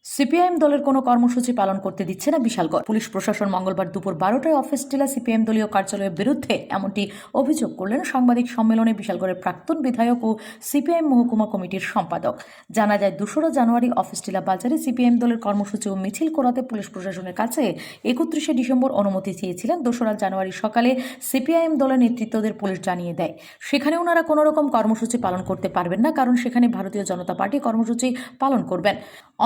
CPIM দলের কোনো কর্মসূচি পালন করতে দিচ্ছে না বিশালগড়। পুলিশ প্রশাসন মঙ্গলবার দুপুর 12টায় অফিস টিলা সিপিআইএম দলীয় কার্যালয়ের বিরুদ্ধে এমনটি অভিযোগ করলেন সাংবাদিক সম্মেলনে বিশালগড়ের প্রাক্তন বিধায়ক ও সিপিআইএম মহকুমা কমিটির সম্পাদক। জানা যায়, 2রা জানুয়ারি অফিস টিলা বাজারে সিপিআইএম দলের কর্মসূচি ও মিছিল করাতে পুলিশ প্রশাসনের কাছে 31শে ডিসেম্বর অনুমতি চেয়েছিলেন। 2রা জানুয়ারি সকালে সিপিআইএম দলের নেতৃত্বদের পুলিশ জানিয়ে দেয় সেখানে ওনারা কোনো রকম কর্মসূচি পালন করতে পারবেন না, কারণ সেখানে ভারতীয় জনতা পার্টি কর্মসূচি পালন করবেন।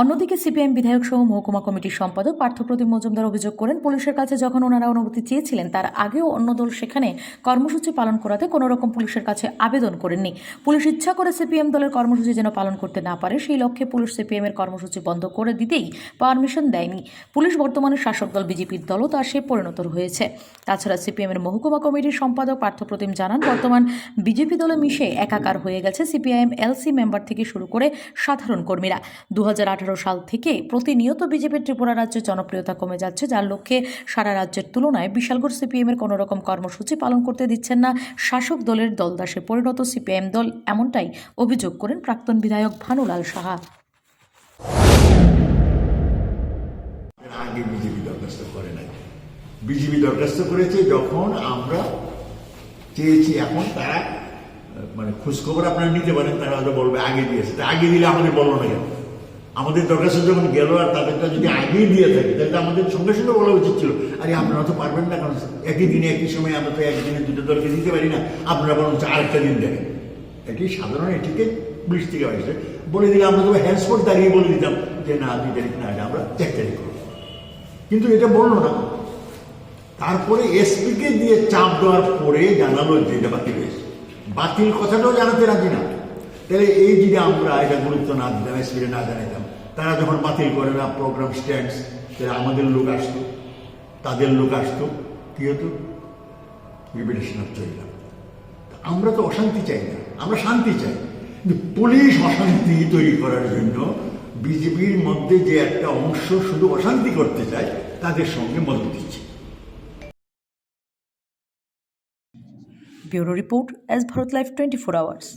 অন্যদিকে সিপিআইএম বিধায়ক সহ মহকুমা কমিটির সম্পাদক পার্থপ্রতিম মজুমদার অভিযোগ করেন, পুলিশের কাছে যখন ওনারা অনুমতি চেয়েছিলেন তার আগেও অন্য দল সেখানে কর্মসূচি পালন করাতে কোনো রকম পুলিশের কাছে আবেদন করেননি। পুলিশ ইচ্ছা করে সিপিএম দলের কর্মসূচি যেন পালন করতে না পারে সেই লক্ষ্যে পুলিশ সিপিএম এর কর্মসূচি বন্ধ করে দিতেই পারমিশন দেয়নি। পুলিশ বর্তমানে শাসক দল বিজেপির দলও তার সে পরিণত হয়েছে। তাছাড়া সিপিএম এর মহকুমা কমিটির সম্পাদক পার্থপ্রতিম জানান, বর্তমান বিজেপি দলে মিশে একাকার হয়ে গেছে সিপিআইএম এলসি মেম্বার থেকে শুরু করে সাধারণ কর্মীরা। 2018 সাল থেকে প্রতিনিয়ত বিজেপির ত্রিপুরা রাজ্যের জনপ্রিয়তা কমে যাচ্ছে, যার লক্ষ্যে সারা রাজ্যের তুলনায় বিশালগড় সিপিএম এর কোনো রকম কর্মসূচি পালন করতে দিচ্ছেন না শাসক দলের দলদাসে পরিণত সিপিআইএম দল, এমনটাই অভিযোগ করেন প্রাক্তন বিধায়ক ভানুলাল সাহা। আগে বিজেপি দরখাস্ত করে নাই, বিজেপি দরখাস্ত করেছে যখন আমরা চেয়েছি। এখন তারা খোঁজখবর আপনারা নিতে পারেন, তারা হয়তো বলবে আগে দিয়েছে। আগে দিলে আমাদের বললো না কেন? আমাদের দরখাস্ত যখন গেল আর তাদেরটা যদি আগেই দিয়ে থাকে তাহলে আমাদের সঙ্গে সঙ্গে বলা উচিত ছিল, আরে আপনারা তো পারবেন না, কারণ একই দিনে একই সময় আমরা তো একদিনে দুটো দলকে দিতে পারি না, আপনারা বরঞ্চ আরেকটা দিন দেখেন। এটি সাধারণ, এটিকে 20 থেকে 22 বলে দিলে আমরা তো হ্যান্ডস্পট দাঁড়িয়ে বলে দিতাম যে না 2 তারিখ না, আমরা 1 তারিখ করব। কিন্তু এটা বললো না। তারপরে এসপিকে দিয়ে চাপ দেওয়ার পরে জানালো যে এটা বাতিল হয়েছে। বাতিল কথাটাও জানাতে রাজি না। তাহলে এই যদি আমরা এটা গুরুত্ব না দিতাম, এসপিকে না জানাইতাম, তারা যখন বাতিল করে না প্রোগ্রাম স্ট্যান্ডস, তাহলে আমাদের লোক আসতো, তাদের লোক আসতো, কি হতো? রিপিটেশন অফ চললাম। আমরা তো অশান্তি চাই না, আমরা শান্তি চাই। কিন্তু পুলিশ অশান্তি তৈরি করার জন্য বিজেপির মধ্যে যে একটা অংশ শুধু অশান্তি করতে চায় তাদের সঙ্গে মদত দিচ্ছে। Bureau report, S Bharat live 24 hours.